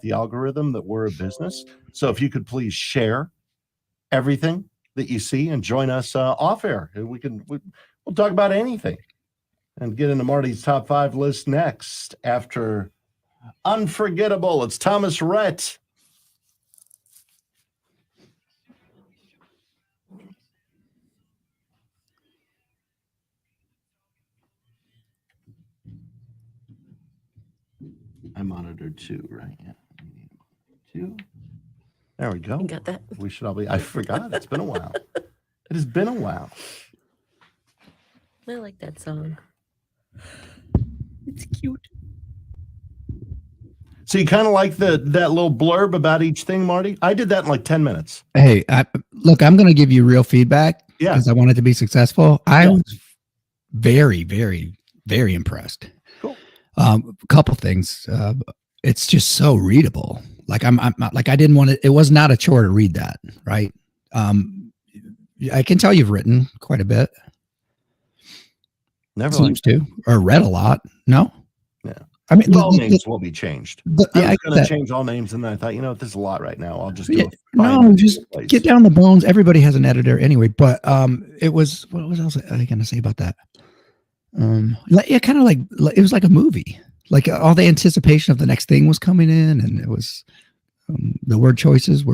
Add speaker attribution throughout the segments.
Speaker 1: the algorithm that we're a business. So if you could please share everything that you see and join us off air, we'll talk about anything and get into Marty's top 5 list next after Unforgettable. It's Thomas Rhett. I monitored 2, right? Yeah. 2. There we go.
Speaker 2: You got that?
Speaker 1: We should all be. I forgot. It's been a while. It has been a while.
Speaker 2: I like that song. It's cute.
Speaker 1: So you kind of like that little blurb about each thing, Marty? I did that in like 10 minutes.
Speaker 3: Hey, look, I'm going to give you real feedback because I want it to be successful. I was very, very, very impressed.
Speaker 1: Cool.
Speaker 3: A couple things. It's just so readable. Like I'm like I didn't want it. It was not a chore to read that, right? I can tell you've written quite a bit.
Speaker 1: Never
Speaker 3: seems to, or read a lot. No.
Speaker 1: Yeah.
Speaker 3: I mean,
Speaker 1: all names will be changed. I was going to change all names, and then I thought, this is a lot right now. I'll just go.
Speaker 3: No, just get down the bones. Everybody has an editor anyway. But it was. What else was I going to say about that? Kind of like it was like a movie. Like all the anticipation of the next thing was coming in, and it was the word choices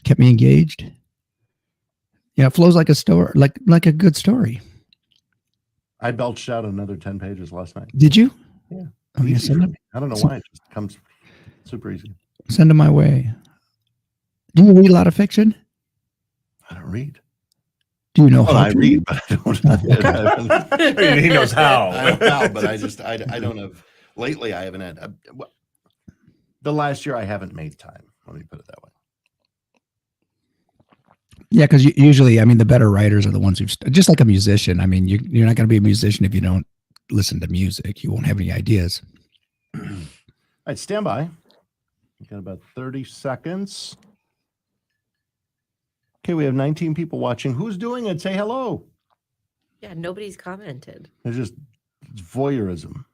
Speaker 3: kept me engaged. Yeah, it flows like a story, like a good story.
Speaker 1: I belched out another 10 pages last night.
Speaker 3: Did you?
Speaker 1: Yeah.
Speaker 3: I
Speaker 1: don't know why. It just comes super easy.
Speaker 3: Send them my way. Do you read a lot of fiction?
Speaker 1: I don't read.
Speaker 3: Do you know how
Speaker 1: I
Speaker 3: to
Speaker 1: read, but I don't.
Speaker 4: He knows how.
Speaker 1: I know how, but I don't have. Lately, I haven't had. The last year, I haven't made time. Let me put it that way.
Speaker 3: Yeah, because usually, I mean, the better writers are the ones just like a musician. I mean, you're not going to be a musician if you don't listen to music. You won't have any ideas.
Speaker 1: All right, stand by. We've got about 30 seconds. Okay, we have 19 people watching. Who's doing it? Say hello.
Speaker 2: Yeah, nobody's commented.
Speaker 1: It's voyeurism.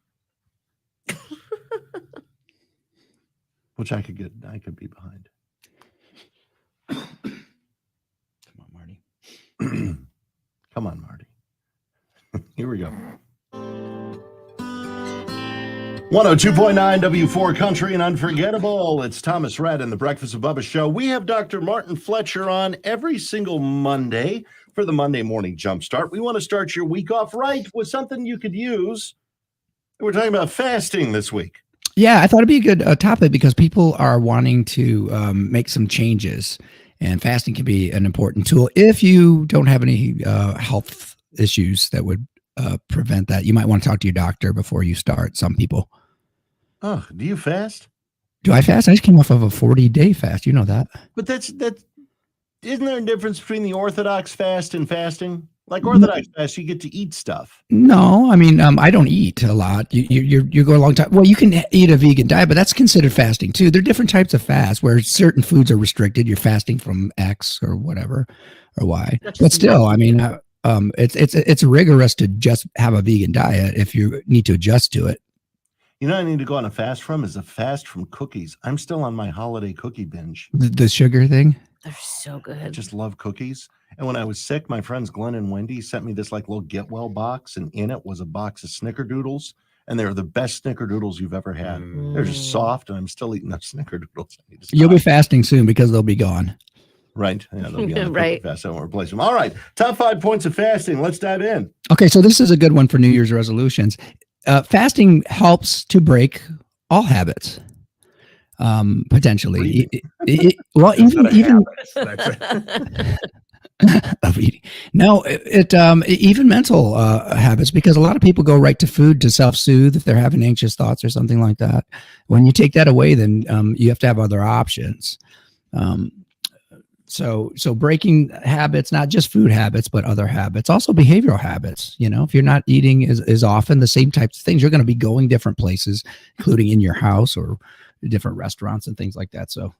Speaker 1: Which I could be behind.
Speaker 3: Come on, Marty.
Speaker 1: Come on, Marty. Here we go. 102.9 W4 Country and Unforgettable. It's Thomas Rhett and the Breakfast of Bubba show. We have Dr. Martin Fletcher on every single Monday for the Monday Morning Jumpstart. We want to start your week off right with something you could use. We're talking about fasting this week.
Speaker 3: Yeah, I thought it'd be a good topic because people are wanting to make some changes, and fasting can be an important tool. If you don't have any health issues that would prevent that, you might want to talk to your doctor before you start. Some people.
Speaker 1: Oh, do you fast?
Speaker 3: Do I fast? I just came off of a 40-day fast. You know that.
Speaker 1: But that isn't there a difference between the Orthodox fast and fasting? Like Orthodox fast, you get to eat stuff.
Speaker 3: No, I mean, I don't eat a lot. You go a long time. Well, you can eat a vegan diet, but that's considered fasting too. There are different types of fast where certain foods are restricted. You're fasting from X or whatever or Y. But still, I mean, it's rigorous to just have a vegan diet if you need to adjust to it.
Speaker 1: You know what I need to go on a fast from is a fast from cookies. I'm still on my holiday cookie binge.
Speaker 3: The sugar thing?
Speaker 2: They're so good.
Speaker 1: I just love cookies. And when I was sick, my friends Glenn and Wendy sent me this like little get well box, and in it was a box of snickerdoodles, and they're the best snickerdoodles you've ever had. They're just soft, and I'm still eating those snickerdoodles.
Speaker 3: You'll be fasting soon because they'll be gone.
Speaker 1: Right. Yeah, they'll be on the
Speaker 2: Right.
Speaker 1: fast. I won't replace them. All right. Top 5 points of fasting. Let's dive in.
Speaker 3: Okay, so this is a good one for New Year's resolutions. Fasting helps to break all habits. Potentially. Well, even of eating. No, even mental habits, because a lot of people go right to food to self-soothe if they're having anxious thoughts or something like that. When you take that away, then you have to have other options. So breaking habits, not just food habits, but other habits, also behavioral habits. You know, if you're not eating as often the same types of things, you're going to be going different places, including in your house or different restaurants and things like that. So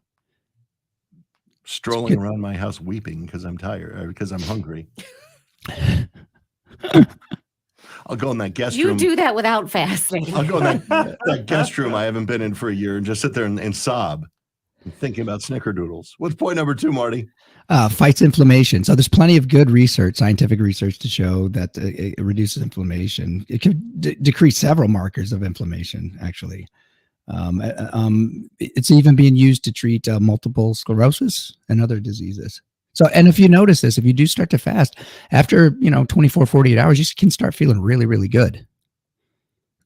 Speaker 1: strolling around my house weeping because I'm tired or because I'm hungry. I'll go in that guest
Speaker 2: You
Speaker 1: room.
Speaker 2: do that without fasting.
Speaker 1: I'll go in that guest room I haven't been in for a year and just sit there and sob, thinking about snickerdoodles. What's point number 2, Marty?
Speaker 3: Fights inflammation. So there's plenty of good research, scientific research, to show that it reduces inflammation. It can decrease several markers of inflammation, actually. It's even being used to treat multiple sclerosis and other diseases. So, and if you notice this, if you do start to fast, after 24, 48 hours, you can start feeling really, really good.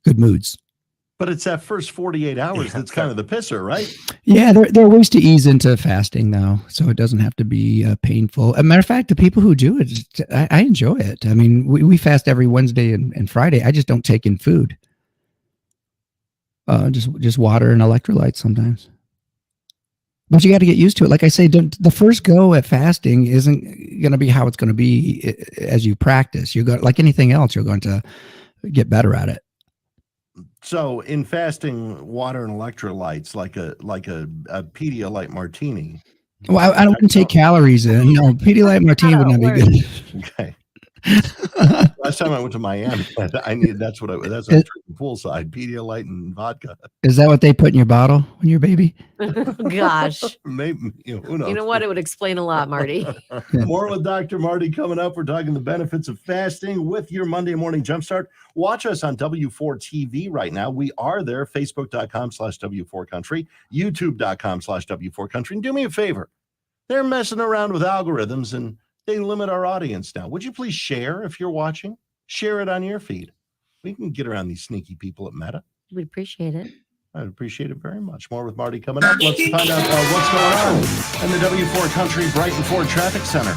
Speaker 3: Good moods.
Speaker 1: But it's that first 48 hours that's kind of the pisser, right?
Speaker 3: Yeah, there are ways to ease into fasting, though, so it doesn't have to be painful. As a matter of fact, the people who do it, I enjoy it. I mean, we fast every Wednesday and Friday. I just don't take in food. Just water and electrolytes sometimes. But you got to get used to it. Like I say, the first go at fasting isn't going to be how it's going to be as you practice. You go like anything else, you're going to get better at it.
Speaker 1: So in fasting, water and electrolytes, like a Pedialyte martini.
Speaker 3: Well, I don't take calories in. No, Pedialyte martini would not be good.
Speaker 1: Okay. Last time I went to Miami, that's what I was drinking poolside, Pedialyte and vodka.
Speaker 3: Is that what they put in your bottle when you're a baby?
Speaker 2: Gosh.
Speaker 1: Maybe, who knows?
Speaker 2: You know what? It would explain a lot, Marty.
Speaker 1: More with Dr. Marty coming up. We're talking the benefits of fasting with your Monday morning jumpstart. Watch us on W4 TV right now. We are there, Facebook.com/W4Country, YouTube.com/W4Country. And do me a favor. They're messing around with algorithms and they limit our audience now. Would you please share if you're watching? Share it on your feed. We can get around these sneaky people at Meta.
Speaker 2: We'd appreciate it.
Speaker 1: I'd appreciate it very much. More with Marty coming up. Let's find out what's going on in the W4 Country Brighton Ford Traffic Center.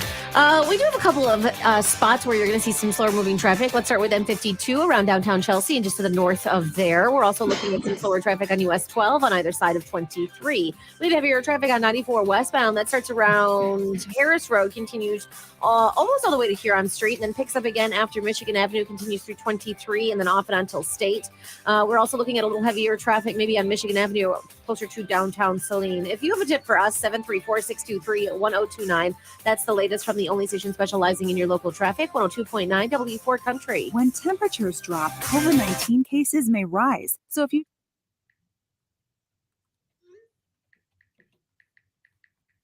Speaker 2: We do have a couple of spots where you're going to see some slower moving traffic. Let's start with M52 around downtown Chelsea and just to the north of there. We're also looking at some slower traffic on US 12 on either side of 23. We have heavier traffic on 94 westbound. That starts around Harris Road, continues almost all the way to Huron Street, and then picks up again after Michigan Avenue, continues through 23 and then off and until State. We're also looking at a little heavier traffic maybe on Michigan Avenue closer to downtown Saline. If you have a tip for us, 734-623-1029. That's the latest from the only station specializing in your local traffic, 102.9 W4 Country.
Speaker 4: When temperatures drop, COVID-19 cases may rise. So if you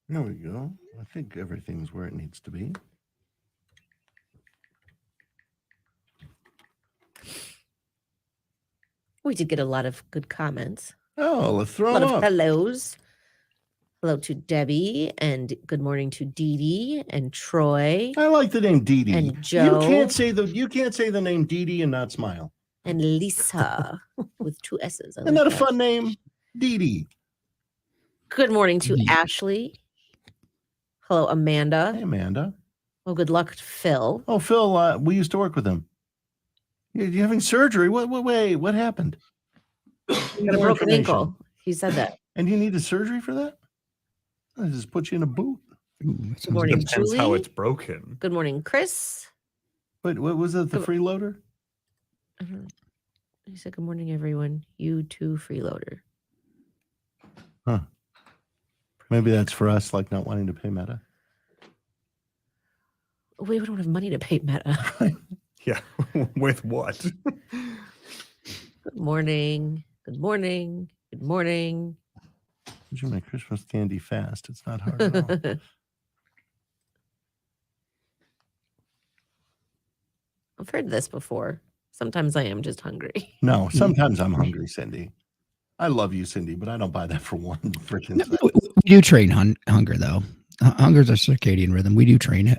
Speaker 1: There we go. I think everything's where it needs to be.
Speaker 2: We did get a lot of good comments.
Speaker 1: Oh, let's
Speaker 2: A
Speaker 1: throw
Speaker 2: lot
Speaker 1: them
Speaker 2: of
Speaker 1: up.
Speaker 2: hellos. Hello to Debbie and good morning to Dee Dee and Troy
Speaker 1: I like the name Dee Dee.
Speaker 2: and Joe
Speaker 1: You can't say the name Dee Dee and not smile.
Speaker 2: and Lisa with 2 S's. I
Speaker 1: Isn't
Speaker 2: like
Speaker 1: that a
Speaker 2: that.
Speaker 1: fun name? Dee Dee.
Speaker 2: Good morning to
Speaker 3: Dee.
Speaker 2: Ashley. Hello, Amanda.
Speaker 1: Hey, Amanda.
Speaker 2: Oh, good luck to Phil.
Speaker 1: Oh, Phil, we used to work with him. You're having surgery. Wait, what happened?
Speaker 2: You got a
Speaker 1: More
Speaker 2: broken
Speaker 1: information.
Speaker 2: ankle. He said that.
Speaker 1: And you needed surgery for that? I just put you in a boot.
Speaker 3: Ooh, that sounds
Speaker 2: Morning,
Speaker 3: good.
Speaker 5: Depends how
Speaker 2: Julie.
Speaker 5: it's broken.
Speaker 2: Good morning, Chris.
Speaker 1: Wait, what was it? The
Speaker 2: Good-
Speaker 1: freeloader?
Speaker 2: He said, good morning, everyone. You too, freeloader.
Speaker 1: Maybe that's for us, like not wanting to pay Meta.
Speaker 2: We don't have money to pay Meta.
Speaker 5: Yeah. With what?
Speaker 2: Good morning. Good morning. Good morning.
Speaker 1: Did you make Christmas candy fast? It's not hard at all.
Speaker 2: I've heard this before. Sometimes I am just hungry.
Speaker 1: No, sometimes I'm hungry, Cindy. I love you, Cindy, but I don't buy that for one freaking
Speaker 3: No,
Speaker 1: second.
Speaker 3: we do train hunger, though. Hunger's a circadian rhythm. We do train it.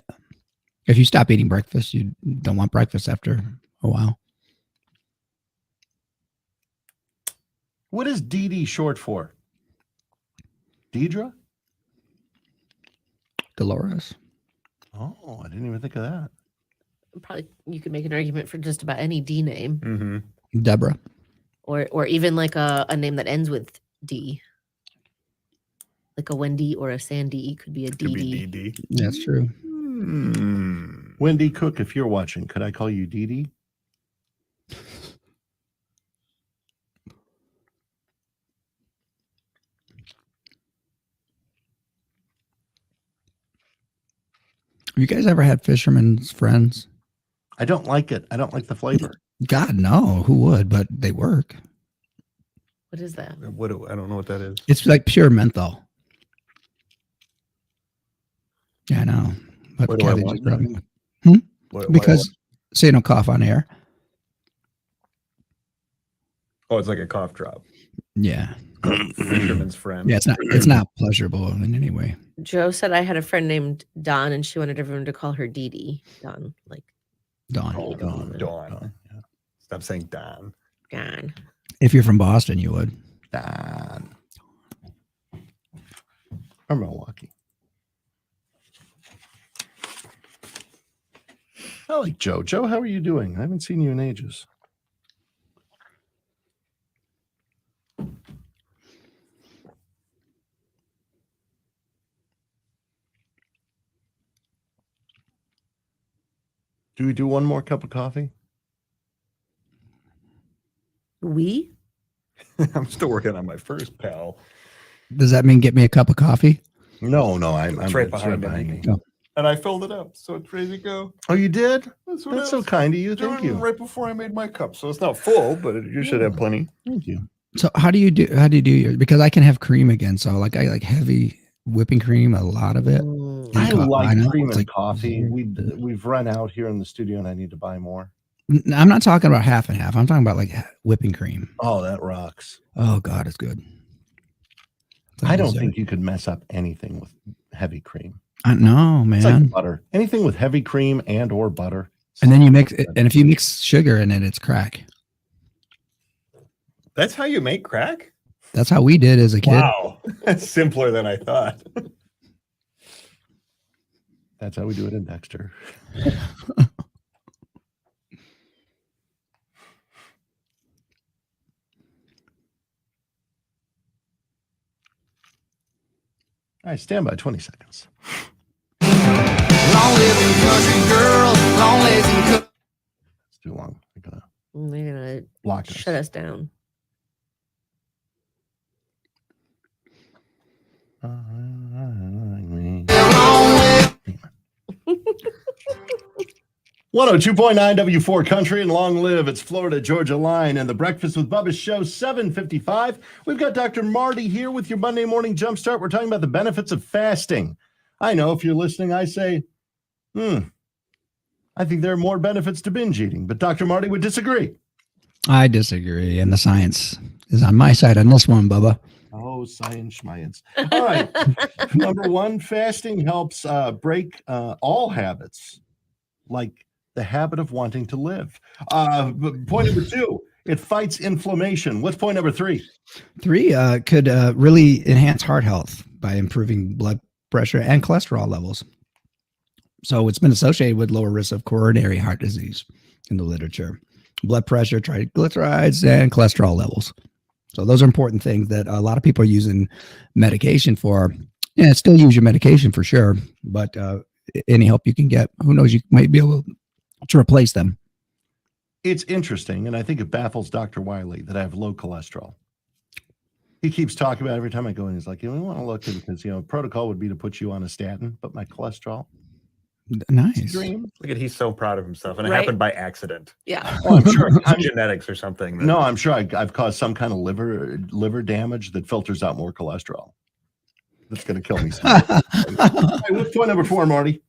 Speaker 3: If you stop eating breakfast, you don't want breakfast after a while.
Speaker 1: What is DD short for? Deidre?
Speaker 3: Dolores.
Speaker 1: Oh, I didn't even think of that.
Speaker 2: Probably you could make an argument for just about any D name,
Speaker 5: Mm-hmm.
Speaker 3: Deborah.
Speaker 2: or even like a name that ends with D. Like a Wendy or a Sandy could be a
Speaker 5: Could be
Speaker 2: DD.
Speaker 5: DD.
Speaker 3: That's true.
Speaker 1: Wendy Cook, if you're watching, could I call you Dee?
Speaker 3: Have you guys ever had Fisherman's Friends?
Speaker 1: I don't like it. I don't like the flavor.
Speaker 3: God, no, who would? But they work.
Speaker 2: What is that?
Speaker 5: I don't know what that is.
Speaker 3: It's like pure menthol. Yeah, I know. But
Speaker 5: Why do I
Speaker 3: Kathy
Speaker 5: want
Speaker 3: just brought
Speaker 5: that?
Speaker 3: me one.
Speaker 5: Why
Speaker 3: Because so you don't cough on air.
Speaker 5: oh, it's like a cough drop.
Speaker 3: Yeah.
Speaker 5: Fisherman's friend.
Speaker 3: Yeah, it's not pleasurable in any way.
Speaker 2: Joe said I had a friend named Dawn, and she wanted everyone to call her Dee Dee. Dawn, like
Speaker 3: Dawn.
Speaker 5: Oh,
Speaker 2: Dawn.
Speaker 5: Dawn. Stop saying Don.
Speaker 2: Dawn.
Speaker 3: If you're from Boston, you would.
Speaker 1: Don. Or Milwaukee. I like Joe. Joe, how are you doing? I haven't seen you in ages. Do we do one more cup of coffee?
Speaker 2: We?
Speaker 5: I'm still working on my first, pal.
Speaker 3: Does that mean get me a cup of coffee?
Speaker 1: No, I'm
Speaker 5: It's right behind me.
Speaker 3: Oh.
Speaker 5: And I filled it up, so it's ready to go.
Speaker 1: Oh, you did?
Speaker 5: That's what
Speaker 1: That's
Speaker 5: I
Speaker 1: so
Speaker 5: was
Speaker 1: kind of you.
Speaker 5: doing
Speaker 1: Thank you.
Speaker 5: right before I made my cup. So it's not full, but you should have plenty.
Speaker 1: Thank you.
Speaker 3: So how do you do yours? Because I can have cream again. So like I like heavy whipping cream, a lot of it.
Speaker 2: Mm.
Speaker 1: I
Speaker 3: I
Speaker 1: like
Speaker 3: know,
Speaker 1: cream
Speaker 3: it's
Speaker 1: and
Speaker 3: like-
Speaker 1: coffee. We've run out here in the studio, and I need to buy more.
Speaker 3: I'm not talking about half and half. I'm talking about like whipping cream.
Speaker 1: Oh, that rocks.
Speaker 3: Oh God, it's good. It's like
Speaker 1: I don't
Speaker 3: dessert.
Speaker 1: think you could mess up anything with heavy cream.
Speaker 3: I know, man.
Speaker 1: It's like butter. Anything with heavy cream and or butter.
Speaker 3: And then you mix it, and if you mix sugar in it, it's crack.
Speaker 5: That's how you make crack?
Speaker 3: That's how we did as a kid.
Speaker 5: Wow. That's simpler than I thought.
Speaker 1: That's how we do it in Dexter. All right, stand by 20 seconds.
Speaker 6: Long living country girl, long legs and
Speaker 1: It's too long. I gotta
Speaker 2: They're gonna
Speaker 1: block us.
Speaker 2: shut us down.
Speaker 6: long
Speaker 1: 102.9 W4 Country and long live. It's Florida Georgia Line and the Breakfast with Bubba show 755. We've got Dr. Marty here with your Monday morning jumpstart. We're talking about the benefits of fasting. I know if you're listening, I say, I think there are more benefits to binge eating, but Dr. Marty would disagree.
Speaker 3: I disagree, and the science is on my side on this one, Bubba.
Speaker 1: Oh, science schmience. All right. Number one, fasting helps break all habits, like the habit of wanting to live. Point number two, it fights inflammation. What's point number three?
Speaker 3: Three could really enhance heart health by improving blood pressure and cholesterol levels. So it's been associated with lower risk of coronary heart disease in the literature. Blood pressure, triglycerides, and cholesterol levels. So those are important things that a lot of people are using medication for. Yeah, still use your medication for sure, but any help you can get, who knows, you might be able to replace them.
Speaker 1: It's interesting, and I think it baffles Dr. Wiley that I have low cholesterol. He keeps talking about it every time I go in. He's like, we want to look at it because, protocol would be to put you on a statin, but my cholesterol, it's a
Speaker 3: Nice.
Speaker 1: dream.
Speaker 5: Look at he's so proud of himself, and it
Speaker 2: Right?
Speaker 5: happened by accident.
Speaker 2: Yeah.
Speaker 1: Oh, I'm sure.
Speaker 5: It's genetics or something.
Speaker 1: No, I'm sure I've caused some kind of liver damage that filters out more cholesterol. That's going to kill me. Hey, what's point number four, Marty?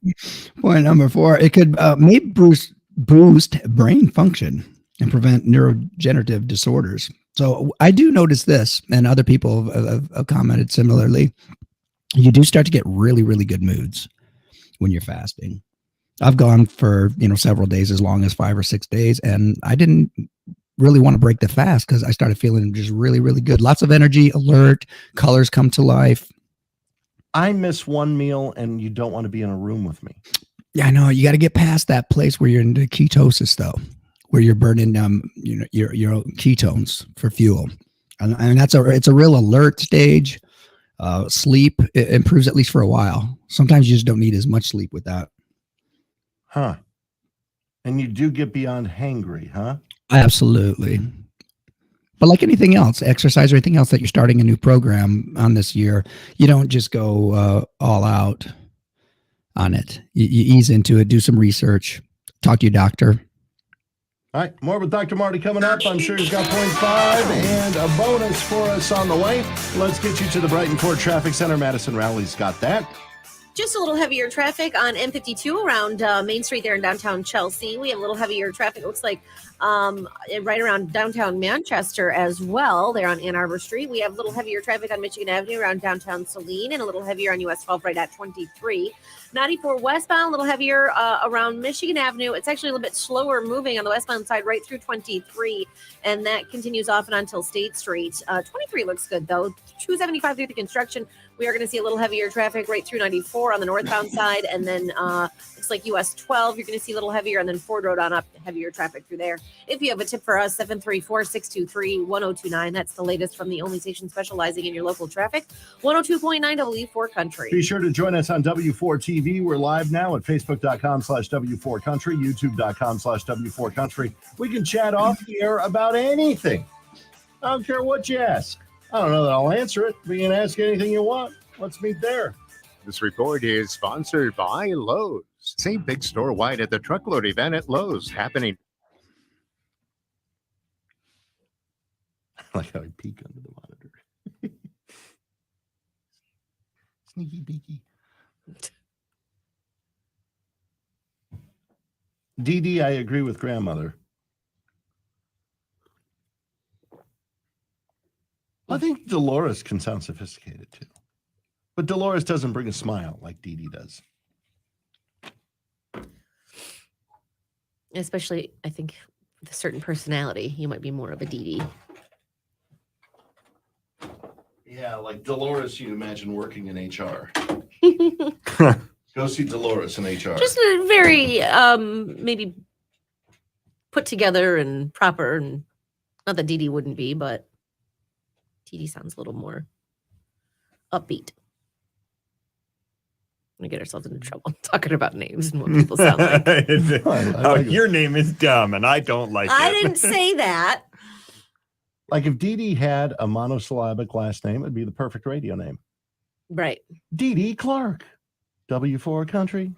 Speaker 3: Point number four, it could maybe boost brain function and prevent neurodegenerative disorders. So I do notice this, and other people have commented similarly. You do start to get really, really good moods when you're fasting. I've gone for, several days, as long as 5 or 6 days, and I didn't really want to break the fast because I started feeling just really, really good. Lots of energy, alert, colors come to life.
Speaker 1: I miss one meal and you don't want to be in a room with me.
Speaker 3: Yeah, I know. You got to get past that place where you're into ketosis, though, where you're burning your ketones for fuel, and it's a real alert stage. Sleep, it improves at least for a while. Sometimes you just don't need as much sleep with that.
Speaker 1: Huh. And you do get beyond hangry, huh?
Speaker 3: Absolutely. But like anything else, exercise or anything else that you're starting a new program on this year, you don't just go all out on it. You ease into it, do some research, talk to your doctor.
Speaker 1: All right, more with Dr. Marty coming up. I'm sure he's got point 5 and a bonus for us on the way. Let's get you to the Brighton Ford Traffic Center. Madison Rowley's got that.
Speaker 2: Just a little heavier traffic on M52 around Main Street there in downtown Chelsea. We have a little heavier traffic, it looks like, right around downtown Manchester as well, there on Ann Arbor Street. We have a little heavier traffic on Michigan Avenue around downtown Saline, and a little heavier on US 12 right at 23. 94 westbound, a little heavier around Michigan Avenue. It's actually a little bit slower moving on the westbound side right through 23, and that continues off and until State Street. 23 looks good, though. 275 through the construction. We are going to see a little heavier traffic right through 94 on the northbound side, and then looks like US 12, you're going to see a little heavier, and then Ford Road on up, heavier traffic through there. If you have a tip for us, 734-623-1029. That's the latest from the only station specializing in your local traffic, 102.9 W4 Country.
Speaker 1: Be sure to join us on W4 TV. We're live now at Facebook.com/W4 Country, YouTube.com/W4 Country. We can chat off the air about anything. I don't care what you ask. I don't know that I'll answer it, but you can ask anything you want. Let's meet there.
Speaker 7: This report is sponsored by Lowe's. Save big store-wide at the Truckload event at Lowe's, happening.
Speaker 1: I like how I peek under the monitor. Sneaky beaky. Dee, I agree with grandmother. I think Dolores can sound sophisticated too. But Dolores doesn't bring a smile like Dee Dee does.
Speaker 2: Especially, I think, with a certain personality, you might be more of a Dee Dee.
Speaker 1: Yeah, like Dolores, you imagine working in HR. Go see Dolores in HR.
Speaker 2: Just a very, maybe put together and proper, and not that Dee Dee wouldn't be, but Dee Dee sounds a little more upbeat. We get ourselves into trouble talking about names and what people sound like.
Speaker 5: Your name is dumb, and I don't like it.
Speaker 2: I didn't say that.
Speaker 1: Like if Dee Dee had a monosyllabic last name, it'd be the perfect radio name.
Speaker 2: Right.
Speaker 1: Dee Dee Clark, W4 Country.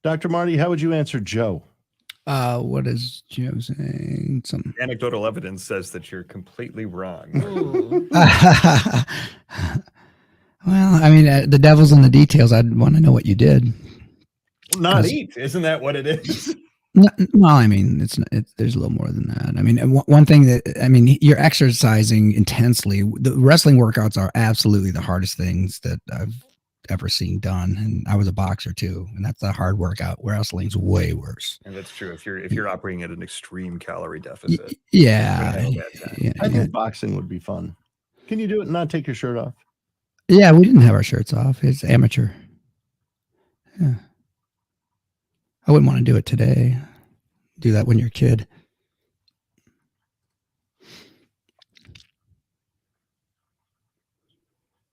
Speaker 1: Dr. Marty, how would you answer Joe?
Speaker 3: What is Joe saying? Some
Speaker 5: Anecdotal evidence says that you're completely wrong.
Speaker 3: Well, I mean, the devil's in the details. I'd want to know what you did.
Speaker 5: Not eat. Isn't that what it is?
Speaker 3: Well, I mean, there's a little more than that. I mean, one thing you're exercising intensely. The wrestling workouts are absolutely the hardest things that I've ever seen done. And I was a boxer too, and that's a hard workout. Wrestling's way worse.
Speaker 5: And that's true. If you're operating at an extreme calorie deficit.
Speaker 3: Yeah.
Speaker 1: I think boxing would be fun. Can you do it and not take your shirt off?
Speaker 3: Yeah, we didn't have our shirts off. It's amateur. Yeah. I wouldn't want to do it today. Do that when you're a kid.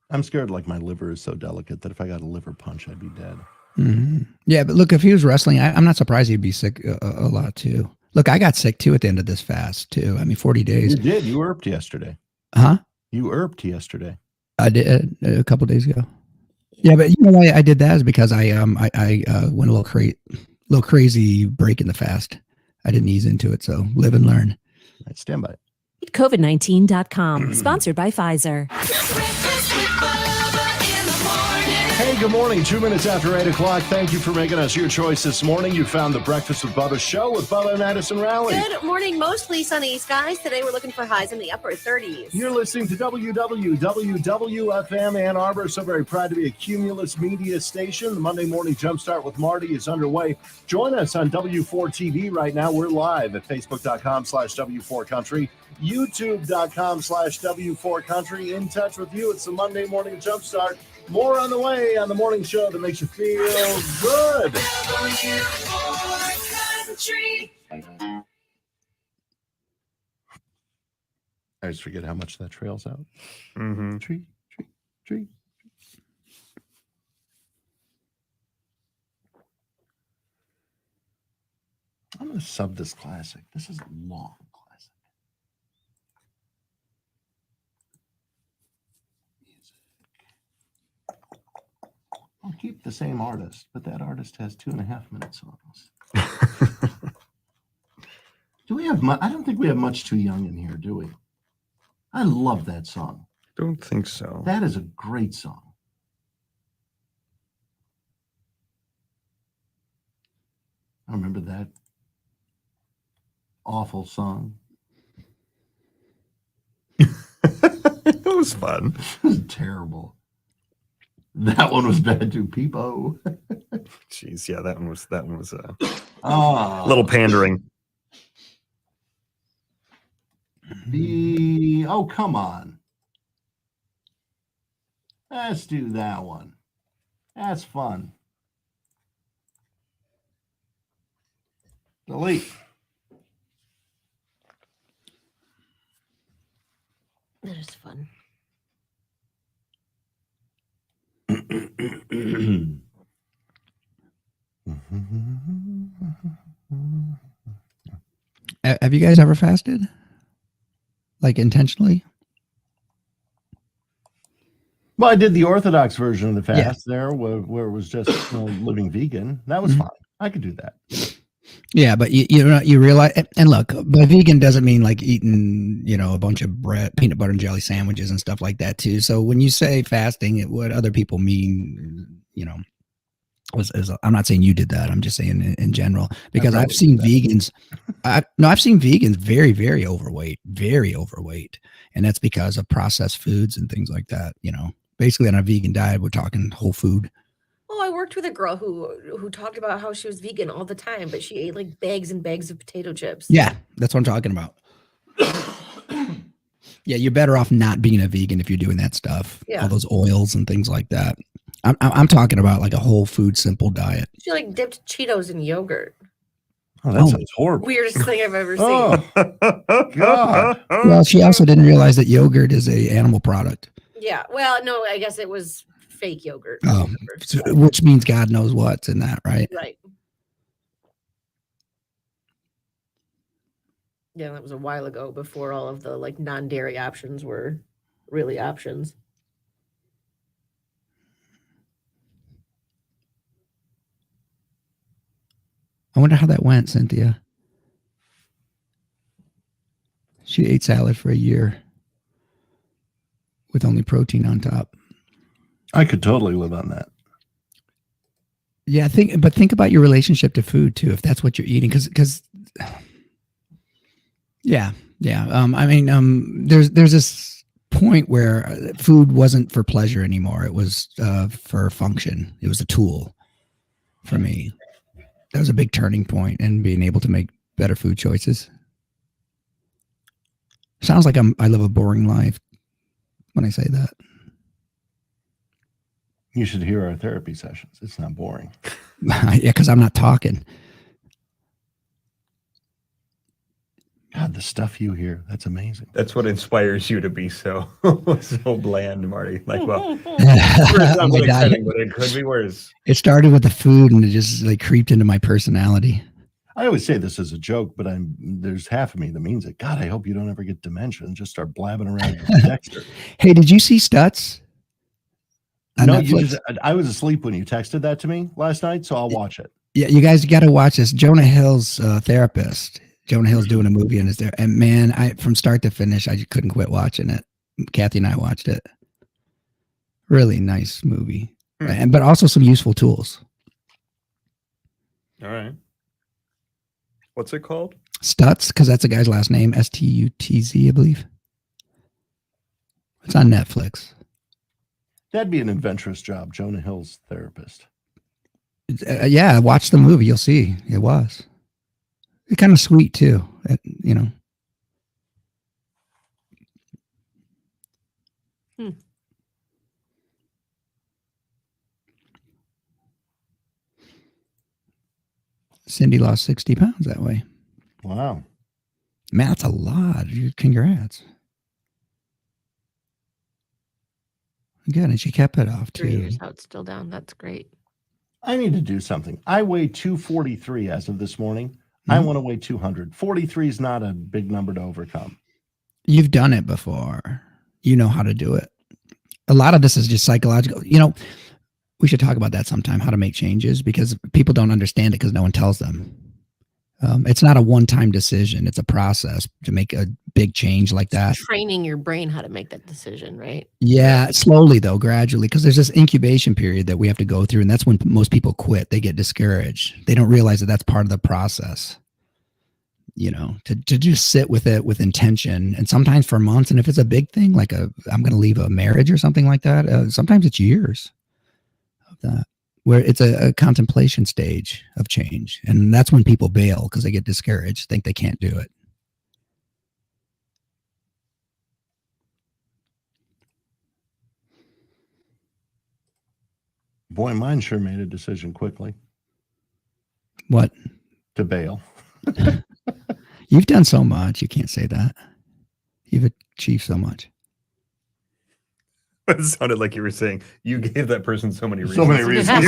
Speaker 1: I'm scared like my liver is so delicate that if I got a liver punch, I'd be dead.
Speaker 3: Mm-hmm. Yeah, but look, if he was wrestling, I'm not surprised he'd be sick a lot too. Look, I got sick too at the end of this fast too. I mean, 40 days.
Speaker 1: You did. You irped yesterday.
Speaker 3: Huh?
Speaker 1: You irped yesterday.
Speaker 3: I did a couple days ago. Yeah, but you know why I did that is because I went a little crazy break in the fast. I didn't ease into it, so live and learn.
Speaker 1: Right, stand by.
Speaker 4: COVID-19.com, sponsored by Pfizer.
Speaker 1: Hey, good morning. 2 minutes after 8 o'clock. Thank you for making us your choice this morning. You found the Breakfast with Bubba show with Bubba and Addison Rowley.
Speaker 2: Good morning. Mostly sunny skies. Today we're looking for highs in the upper 30s.
Speaker 1: You're listening to WWWFM Ann Arbor. So very proud to be a Cumulus media station. The Monday Morning Jumpstart with Marty is underway. Join us on W4 TV right now. We're live at Facebook.com/W4 Country, YouTube.com/W4 Country. In touch with you. It's the Monday Morning Jumpstart. More on the way on the morning show that makes you feel good. I just forget how much that trails out.
Speaker 5: Mm-hmm.
Speaker 1: Tree. I'm going to sub this classic. This is a long classic. I'll keep the same artist, but that artist has 2.5-minute songs. Do we have much? I don't think we have much Too Young in here, do we? I love that song.
Speaker 5: Don't think so.
Speaker 1: That is a great song. I remember that awful song.
Speaker 5: It was fun.
Speaker 1: It was terrible. That one was bad too, Peepo.
Speaker 5: Jeez, yeah, that one was
Speaker 1: Ah,
Speaker 5: a little pandering.
Speaker 1: Oh, come on. Let's do that one. That's fun. Delete.
Speaker 2: That is fun.
Speaker 3: Have you guys ever fasted? Like intentionally?
Speaker 1: Well, I did the Orthodox version of the
Speaker 3: Yeah.
Speaker 1: fast there, where it was just living vegan. That was
Speaker 3: Mhm.
Speaker 1: fine. I could do that.
Speaker 3: Yeah, but you realize, and look, by vegan doesn't mean like eating, a bunch of bread, peanut butter and jelly sandwiches and stuff like that too. So when you say fasting, what other people mean, I'm not saying you did that. I'm just saying in general, because I've seen vegans. I've seen vegans very, very overweight, and that's because of processed foods and things like that. Basically on a vegan diet, we're talking whole food.
Speaker 2: Oh, I worked with a girl who talked about how she was vegan all the time, but she ate like bags and bags of potato chips.
Speaker 3: Yeah, that's what I'm talking about. Yeah, you're better off not being a vegan if you're doing that stuff.
Speaker 2: Yeah.
Speaker 3: All those oils and things like that. I'm talking about like a whole food simple diet.
Speaker 2: She like dipped Cheetos in yogurt.
Speaker 1: Oh, that sounds horrible.
Speaker 2: Weirdest thing I've ever seen.
Speaker 1: Oh, God.
Speaker 3: Well, she also didn't realize that yogurt is a animal product.
Speaker 2: Yeah. Well, no, I guess it was fake yogurt.
Speaker 3: Oh, which means God knows what's in that, right?
Speaker 2: Right. Yeah, that was a while ago before all of the like non-dairy options were really options.
Speaker 3: I wonder how that went, Cynthia. She ate salad for a year with only protein on top.
Speaker 1: I could totally live on that.
Speaker 3: Yeah, think about your relationship to food too, if that's what you're eating, because yeah. There's this point where food wasn't for pleasure anymore. It was for function. It was a tool for me. That was a big turning point in being able to make better food choices. Sounds like I live a boring life when I say that.
Speaker 1: You should hear our therapy sessions. It's not boring.
Speaker 3: Yeah, because I'm not talking.
Speaker 1: God, the stuff you hear, that's amazing.
Speaker 5: That's what inspires you to be so bland, Marty. Like, well,
Speaker 3: Oh
Speaker 5: sounds
Speaker 3: my
Speaker 5: like
Speaker 3: God.
Speaker 5: exciting, but it could be worse.
Speaker 3: It started with the food and it just like creeped into my personality.
Speaker 1: I always say this as a joke, but there's half of me that means it. God, I hope you don't ever get dementia and just start blabbing around with Dexter.
Speaker 3: Hey, did you see Stutz? On
Speaker 1: No,
Speaker 3: Netflix?
Speaker 1: I was asleep when you texted that to me last night, so I'll watch it.
Speaker 3: Yeah, you guys got to watch this. Jonah Hill's therapist. Jonah Hill's doing a movie and is there. And man, from start to finish, I just couldn't quit watching it. Kathy and I watched it. Really nice movie, but also some useful tools.
Speaker 5: All right. What's it called?
Speaker 3: Stutz, because that's a guy's last name, Stutz, I believe. It's on Netflix.
Speaker 1: That'd be an adventurous job, Jonah Hill's therapist.
Speaker 3: Yeah, watch the movie. You'll see. It was. It's kind of sweet, too. Cindy lost 60 pounds that way.
Speaker 1: Wow.
Speaker 3: Man, that's a lot. Congrats. Good, and she kept it off,
Speaker 2: 3
Speaker 3: too.
Speaker 2: years out, still down. That's great.
Speaker 1: I need to do something. I weigh 243 as of this morning. I want to weigh 200. 43 is not a big number to overcome.
Speaker 3: You've done it before. You know how to do it. A lot of this is just psychological. We should talk about that sometime, how to make changes, because people don't understand it because no one tells them. It's not a one-time decision. It's a process to make a big change like that.
Speaker 2: Training your brain how to make that decision, right?
Speaker 3: Yeah, slowly though, gradually, because there's this incubation period that we have to go through, and that's when most people quit. They get discouraged. They don't realize that that's part of the process. You know, to just sit with it with intention, and sometimes for months. And if it's a big thing, like I'm going to leave a marriage or something like that, sometimes it's years of that, where it's a contemplation stage of change. And that's when people bail because they get discouraged, think they can't do it.
Speaker 1: Boy, mine sure made a decision quickly
Speaker 3: What?
Speaker 1: to bail.
Speaker 3: You've done so much. You can't say that. You've achieved so much.
Speaker 5: It sounded like you were saying you gave that person so many reasons.
Speaker 1: So many reasons.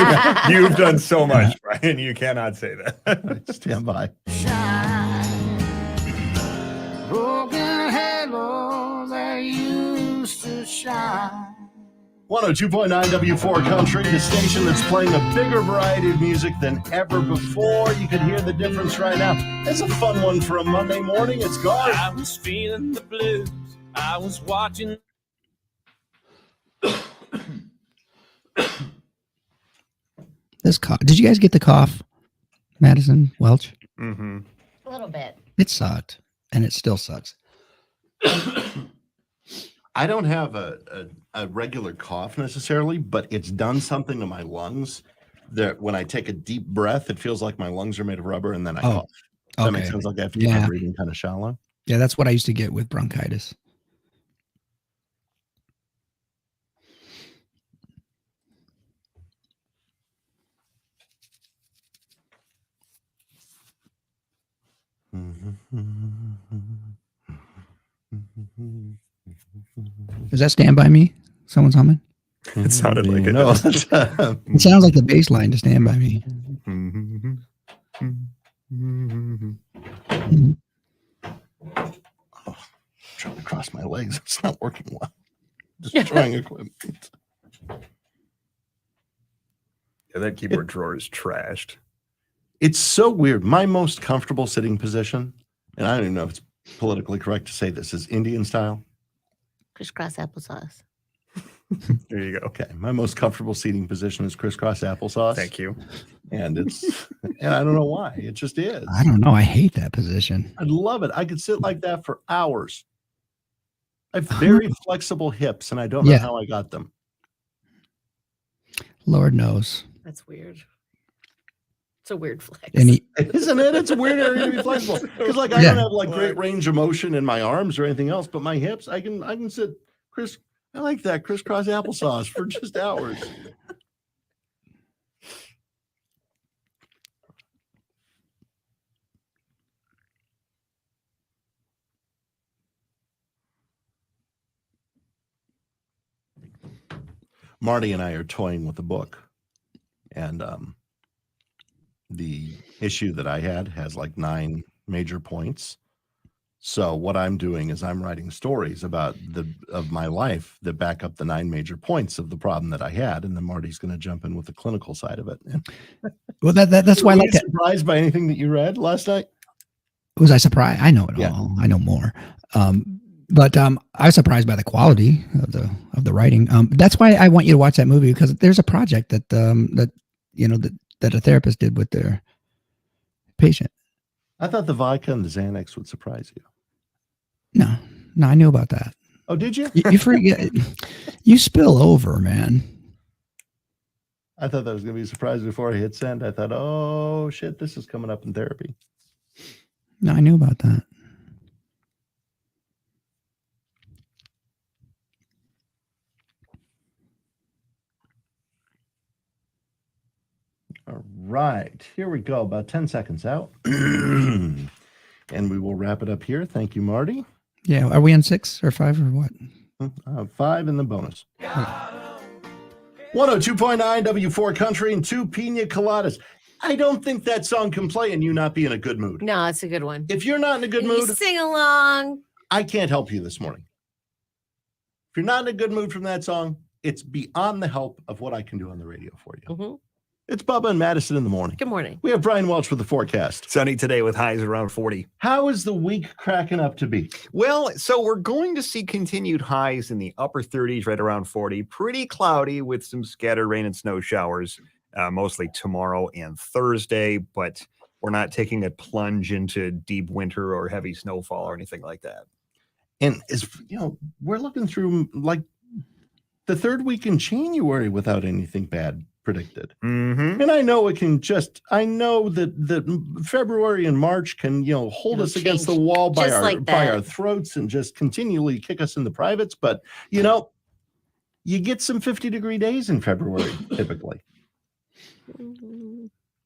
Speaker 5: You've done so much, Brian. You cannot say that.
Speaker 1: Stand by.
Speaker 6: Broken halos that used to shine.
Speaker 1: 102.9 W4 Country, the station that's playing a bigger variety of music than ever before. You can hear the difference right now. It's a fun one for a Monday morning. It's Garth.
Speaker 8: I was feeling the blues. I was watching.
Speaker 3: This cough. Did you guys get the cough, Madison Welch?
Speaker 5: Mm-hmm.
Speaker 2: A little bit.
Speaker 3: It sucked, and it still sucks.
Speaker 1: I don't have a regular cough necessarily, but it's done something to my lungs that when I take a deep breath, it feels like my lungs are made of rubber, and then I cough. Does that make sense? Like I have to keep my breathing kind of shallow.
Speaker 3: Yeah, that's what I used to get with bronchitis. Is that Stand By Me? Someone's humming?
Speaker 5: It sounded like it.
Speaker 1: No,
Speaker 3: It sounds like the bass line to Stand By Me.
Speaker 1: trying to cross my legs. It's not working well. Destroying equipment.
Speaker 5: Yeah, that keyboard drawer is trashed.
Speaker 1: It's so weird. My most comfortable sitting position, and I don't even know if it's politically correct to say this, is Indian style.
Speaker 2: Crisscross applesauce.
Speaker 5: There you go.
Speaker 1: Okay. My most comfortable seating position is crisscross applesauce.
Speaker 5: Thank you.
Speaker 1: And it's, and I don't know why. It just is.
Speaker 3: I don't know. I hate that position.
Speaker 1: I love it. I could sit like that for hours. I have very flexible hips, and I don't know how I got them.
Speaker 3: Lord knows.
Speaker 2: That's weird. It's a weird flex.
Speaker 3: And
Speaker 1: Isn't it? It's a weird area to be flexible. Because like I don't have like great range of motion in my arms or anything else, but my hips, I can sit I like that crisscross applesauce for just hours. Marty and I are toying with a book, and the issue that I had has like 9 major points. So what I'm doing is I'm writing stories about of my life that back up the 9 major points of the problem that I had, and then Marty's going to jump in with the clinical side of it.
Speaker 3: Well, that's why I like that.
Speaker 1: Surprised by anything that you read last night?
Speaker 3: Was I surprised? I know it all. I know more. But I was surprised by the quality of the writing. That's why I want you to watch that movie, because there's a project that that a therapist did with their patient.
Speaker 1: I thought the vodka and the Xanax would surprise you.
Speaker 3: No, I knew about that.
Speaker 1: Oh, did you?
Speaker 3: You forget. You spill over, man.
Speaker 1: I thought that was going to be a surprise before I hit send. I thought, oh shit, this is coming up in therapy.
Speaker 3: No, I knew about that.
Speaker 1: All right, here we go. About 10 seconds out. And we will wrap it up here. Thank you, Marty.
Speaker 3: Yeah. Are we on 6 or 5 or what?
Speaker 1: 5 in the bonus. 102.9 W4 Country and 2 Pina Coladas. I don't think that song can play and you not be in a good mood.
Speaker 2: No, it's a good one.
Speaker 1: If you're not in a good
Speaker 2: You
Speaker 1: mood,
Speaker 2: sing along.
Speaker 1: I can't help you this morning. If you're not in a good mood from that song, it's beyond the help of what I can do on the radio for you.
Speaker 2: Mhm.
Speaker 1: It's Bubba and Madison in the morning.
Speaker 2: Good morning.
Speaker 1: We have Brian Welch with the forecast.
Speaker 5: Sunny today with highs around 40.
Speaker 1: How is the week cracking up to be?
Speaker 5: Well, so we're going to see continued highs in the upper 30s, right around 40. Pretty cloudy with some scattered rain and snow showers, mostly tomorrow and Thursday, but we're not taking a plunge into deep winter or heavy snowfall or anything like that.
Speaker 1: And we're looking through like the third week in January without anything bad predicted.
Speaker 5: Mm-hmm.
Speaker 1: And I know I know that February and March can, hold us against the wall by our throats and just continually kick us in the privates. But, you get some 50-degree days in February, typically.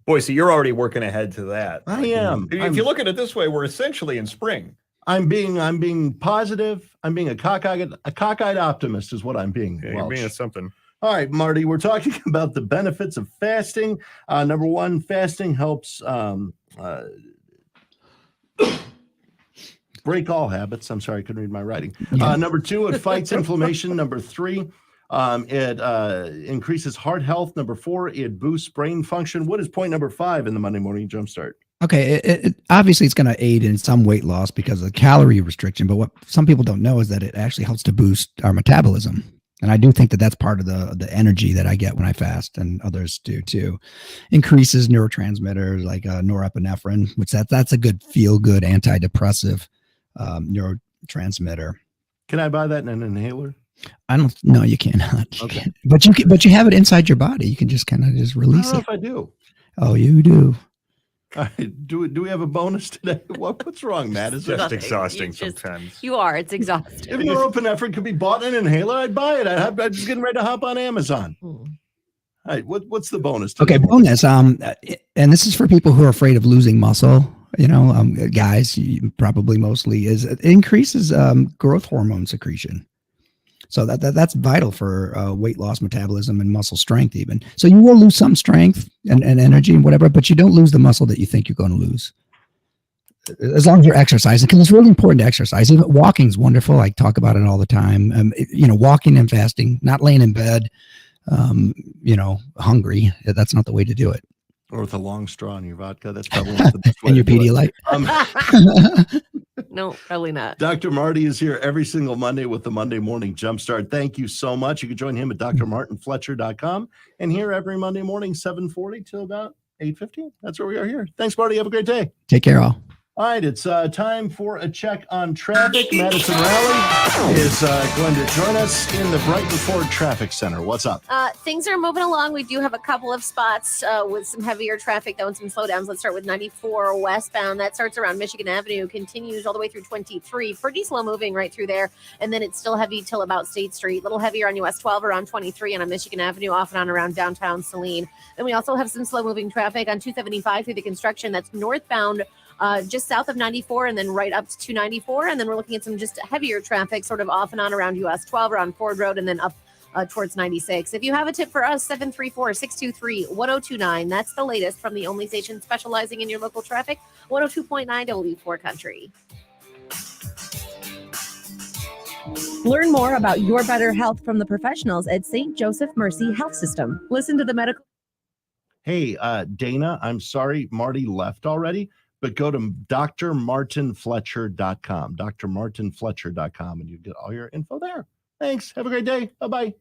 Speaker 5: Boy, so you're already working ahead to that.
Speaker 1: I am.
Speaker 5: If you look at it this way, we're essentially in spring.
Speaker 1: I'm being positive. I'm being a cockeyed optimist is what I'm being.
Speaker 5: Yeah, you're being something.
Speaker 1: All right, Marty, we're talking about the benefits of fasting. Number one, fasting helps break all habits. I'm sorry, I couldn't read my writing. Number two, it fights inflammation. Number three, it increases heart health. Number four, it boosts brain function. What is point number 5 in the Monday Morning Jumpstart?
Speaker 3: Okay, it obviously it's going to aid in some weight loss because of the calorie restriction, but what some people don't know is that it actually helps to boost our metabolism. And I do think that that's part of the energy that I get when I fast, and others do too. Increases neurotransmitters like norepinephrine, which that's a good feel-good antidepressive neurotransmitter.
Speaker 1: Can I buy that in an inhaler?
Speaker 3: I don't. No, you cannot. You
Speaker 1: Okay.
Speaker 3: can't. But you have it inside your body. You can just kind of just
Speaker 1: I
Speaker 3: release
Speaker 1: don't know
Speaker 3: it.
Speaker 1: if I do.
Speaker 3: Oh, you do.
Speaker 1: All right, do we have a bonus today? What's wrong, Matt? Is
Speaker 5: Just
Speaker 2: Nothing.
Speaker 5: exhausting
Speaker 2: You just-
Speaker 5: sometimes.
Speaker 2: You are. It's exhausting.
Speaker 1: if norepinephrine could be bought in an inhaler, I'd buy it. I'm just getting ready to hop on Amazon. All right, what's the bonus today?
Speaker 3: Okay, bonus. And this is for people who are afraid of losing muscle. Guys, probably mostly is it increases growth hormone secretion. So that's vital for weight loss, metabolism, and muscle strength even. So you will lose some strength and energy and whatever, but you don't lose the muscle that you think you're going to lose. As long as you're exercising, because it's really important to exercise. Even walking is wonderful. I talk about it all the time. Walking and fasting, not laying in bed, hungry. That's not the way to do it.
Speaker 1: Or with a long straw in your vodka. That's probably not the best way
Speaker 3: And your
Speaker 1: to do it.
Speaker 3: Pedialyte.
Speaker 2: No, probably not.
Speaker 1: Dr. Marty is here every single Monday with the Monday Morning Jumpstart. Thank you so much. You can join him at drmartinfletcher.com and here every Monday morning, 7:40 till about 8:15. That's where we are here. Thanks, Marty. Have a great day.
Speaker 3: Take care, all.
Speaker 1: All right, it's time for a check on traffic. Madison Raleigh is going to join us in the Brighton Ford Traffic Center. What's up?
Speaker 2: Things are moving along. We do have a couple of spots with some heavier traffic, though, and some slowdowns. Let's start with 94 westbound. That starts around Michigan Avenue, continues all the way through 23. Pretty slow moving right through there. And then it's still heavy till about State Street. A little heavier on US 12 around 23 and on Michigan Avenue, off and on around downtown Saline. Then we also have some slow moving traffic on 275 through the construction. That's northbound. Just south of 94 and then right up to 294. And then we're looking at some just heavier traffic sort of off and on around US 12 around Ford Road and then up towards 96. If you have a tip for us, 734-623-1029. That's the latest from the only station specializing in your local traffic, 102.9 W4 Country.
Speaker 4: Learn more about your better health from the professionals at St. Joseph Mercy Health System. Listen to the medical.
Speaker 1: Hey, Dana, I'm sorry Marty left already, but go to drmartinfletcher.com, drmartinfletcher.com, and you get all your info there. Thanks. Have a great day. Bye-bye.